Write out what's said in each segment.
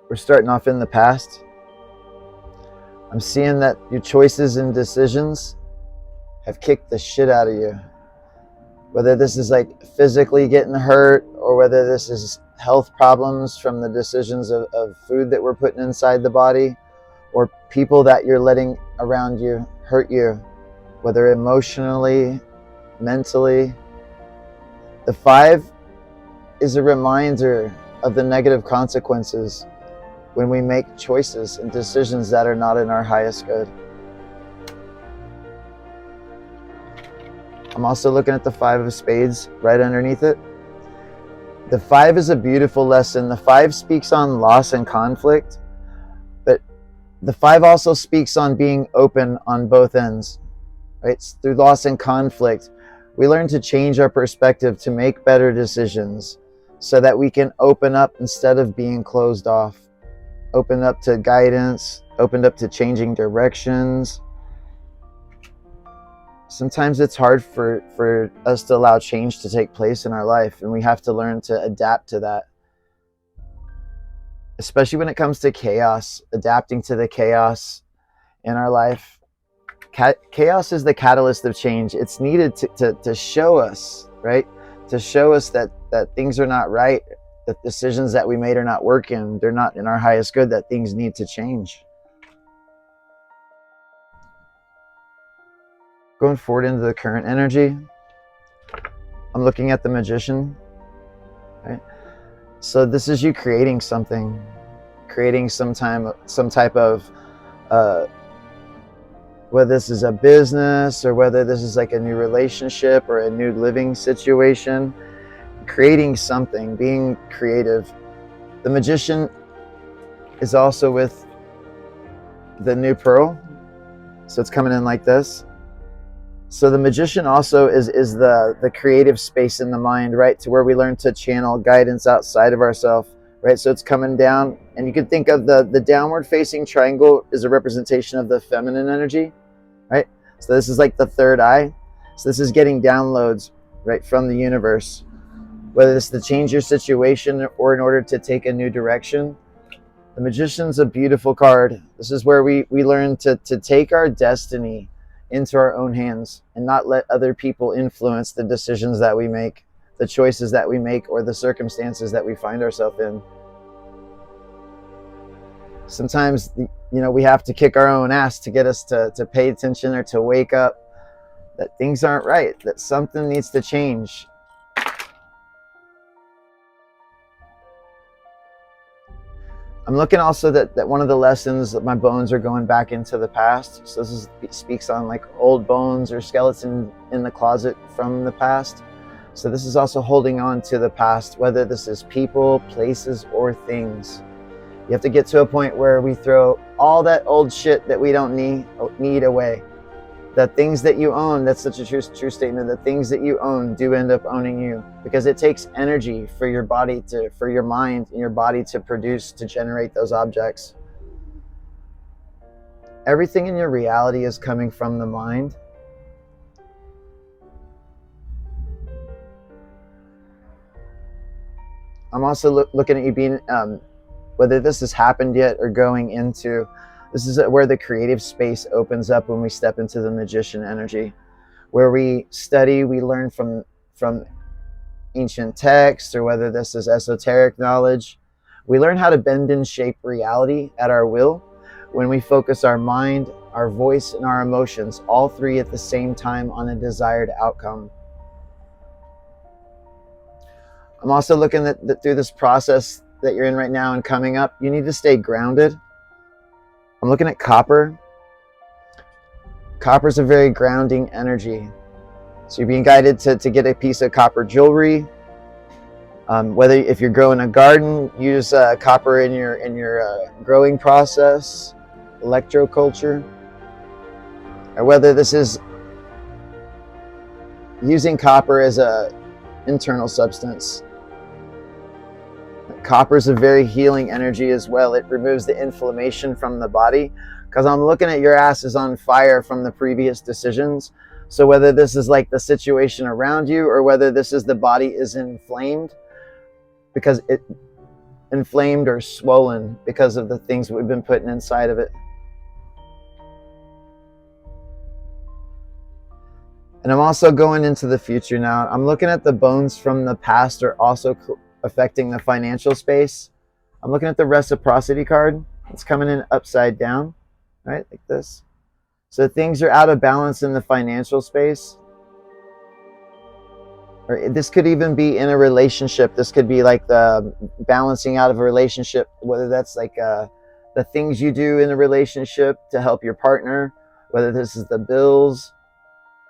we're starting off in the past. I'm seeing that your choices and decisions have kicked the shit out of you. Whether this is like physically getting hurt, or whether this is health problems from the decisions of food that we're putting inside the body, or people that you're letting around you hurt you, whether emotionally, mentally. The 5 is a reminder of the negative consequences when we make choices and decisions that are not in our highest good. I'm also looking at the 5 of Spades right underneath it. The 5 is a beautiful lesson. The 5 speaks on loss and conflict, but the 5 also speaks on being open on both ends, right? Through loss and conflict, we learn to change our perspective to make better decisions so that we can open up instead of being closed off. Open up to guidance, open up to changing directions. Sometimes it's hard for us to allow change to take place in our life, and we have to learn to adapt to that. Especially when it comes to chaos, adapting to the chaos in our life. Chaos is the catalyst of change. It's needed to show us, right? To show us that things are not right, that decisions that we made are not working, they're not in our highest good, that things need to change. Going forward into the current energy, I'm looking at the Magician, right? So this is you creating something, creating some type of whether this is a business or whether this is like a new relationship or a new living situation, creating something, being creative. The Magician is also with the new pearl, so it's coming in like this. So the Magician also is the creative space in the mind, right? To where we learn to channel guidance outside of ourselves, right? So it's coming down, and you can think of the downward facing triangle is a representation of the feminine energy, right? So this is like the third eye. So this is getting downloads, right, from the universe, whether it's to change your situation or in order to take a new direction. The Magician's a beautiful card. This is where we learn to take our destiny into our own hands and not let other people influence the decisions that we make, the choices that we make, or the circumstances that we find ourselves in. Sometimes, we have to kick our own ass to get us to pay attention or to wake up that things aren't right, that something needs to change. I'm looking also that one of the lessons that my bones are going back into the past. So this speaks on like old bones or skeleton in the closet from the past. So this is also holding on to the past, whether this is people, places, or things. You have to get to a point where we throw all that old shit that we don't need away. The things that you own, that's such a true statement. The things that you own do end up owning you, because it takes energy for your body for your mind and your body to produce, to generate those objects. Everything in your reality is coming from the mind. I'm also looking at you being, whether this has happened yet or going into, this is where the creative space opens up when we step into the Magician energy, where we study, we learn from ancient texts, or whether this is esoteric knowledge. We learn how to bend and shape reality at our will when we focus our mind, our voice, and our emotions, all three at the same time, on a desired outcome. I'm also looking at through this process that you're in right now and coming up, you need to stay grounded. I'm looking at copper. Copper is a very grounding energy. So you're being guided to get a piece of copper jewelry. Whether if you're growing a garden, use copper in your growing process, electroculture, or whether this is using copper as a internal substance. Copper is a very healing energy as well. It removes the inflammation from the body, because I'm looking at your ass is on fire from the previous decisions. So whether this is like the situation around you, or whether this is the body is inflamed, because inflamed or swollen because of the things we've been putting inside of it. And I'm also going into the future now. I'm looking at the bones from the past are also affecting the financial space. I'm looking at the reciprocity card. It's coming in upside down, right? Like this. So things are out of balance in the financial space. Or this could even be in a relationship. This could be like the balancing out of a relationship, whether that's like the things you do in a relationship to help your partner, whether this is the bills.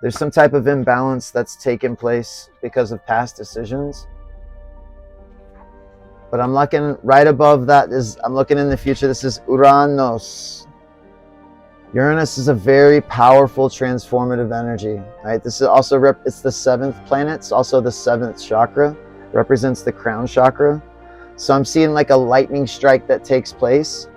There's some type of imbalance that's taken place because of past decisions. But I'm looking right above that I'm looking in the future. This is Uranus. Uranus is a very powerful transformative energy, right? This is also, it's the 7th planet. It's also the 7th chakra, represents the crown chakra. So I'm seeing like a lightning strike that takes place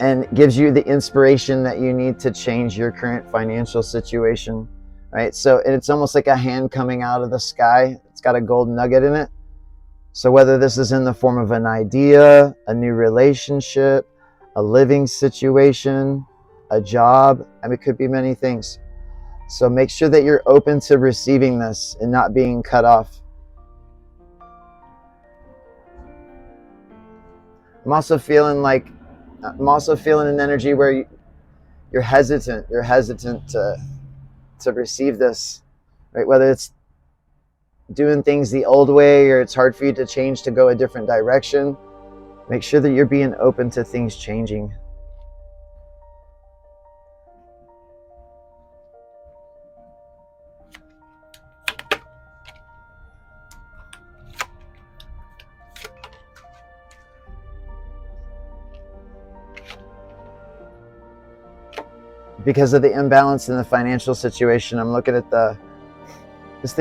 and gives you the inspiration that you need to change your current financial situation, right? So it's almost like a hand coming out of the sky. It's got a gold nugget in it. So whether this is in the form of an idea, a new relationship, a living situation, a job, I mean, it could be many things. So make sure that you're open to receiving this and not being cut off. I'm also feeling an energy where you're hesitant to receive this, right? Whether it's doing things the old way or it's hard for you to change to go a different direction. Make sure that you're being open to things changing. Because of the imbalance in the financial situation, I'm looking at the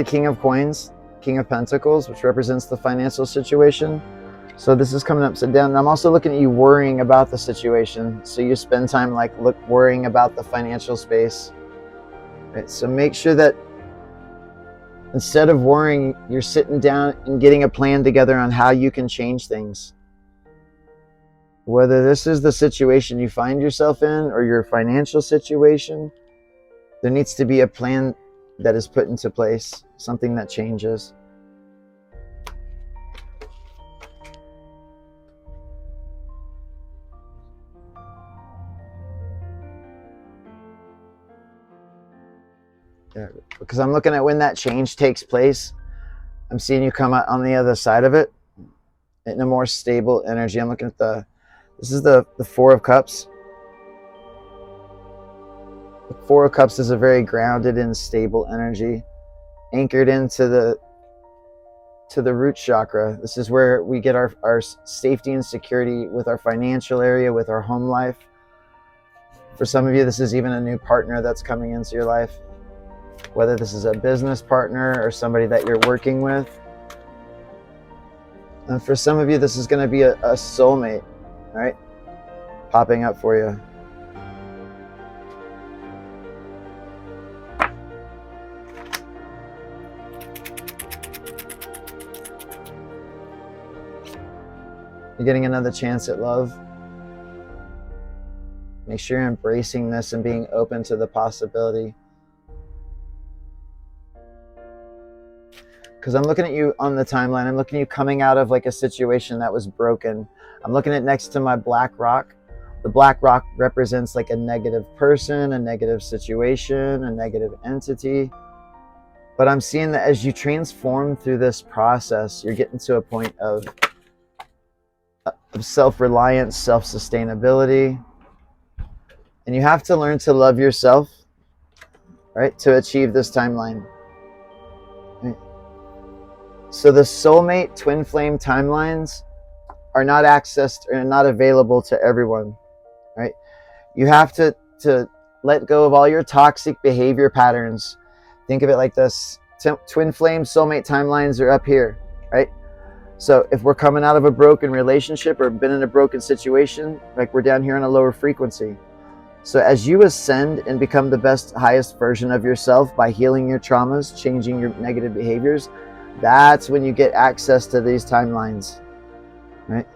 King of Coins, King of Pentacles, which represents the financial situation. So this is coming upside down. And I'm also looking at you worrying about the situation. So you spend time worrying about the financial space. Right? So make sure that instead of worrying, you're sitting down and getting a plan together on how you can change things. Whether this is the situation you find yourself in or your financial situation, there needs to be a plan that is put into place, something that changes. Yeah, because I'm looking at when that change takes place, I'm seeing you come out on the other side of it in a more stable energy. I'm looking at this is the 4 of Cups. The 4 of Cups is a very grounded and stable energy, anchored into the root chakra. This is where we get our safety and security with our financial area, with our home life. For some of you, this is even a new partner that's coming into your life, whether this is a business partner or somebody that you're working with. And for some of you, this is going to be a soulmate, right? Popping up for you. You're getting another chance at love. Make sure you're embracing this and being open to the possibility. Because I'm looking at you on the timeline. I'm looking at you coming out of like a situation that was broken. I'm looking at next to my black rock. The black rock represents like a negative person, a negative situation, a negative entity. But I'm seeing that as you transform through this process, you're getting to a point of self-reliance, self-sustainability. And you have to learn to love yourself, right, to achieve this timeline. Right? So the soulmate twin flame timelines are not accessed or not available to everyone, right? You have to let go of all your toxic behavior patterns. Think of it like this. Twin flame soulmate timelines are up here, right? So if we're coming out of a broken relationship or been in a broken situation, like we're down here on a lower frequency. So as you ascend and become the best, highest version of yourself by healing your traumas, changing your negative behaviors, That's when you get access to these timelines, right?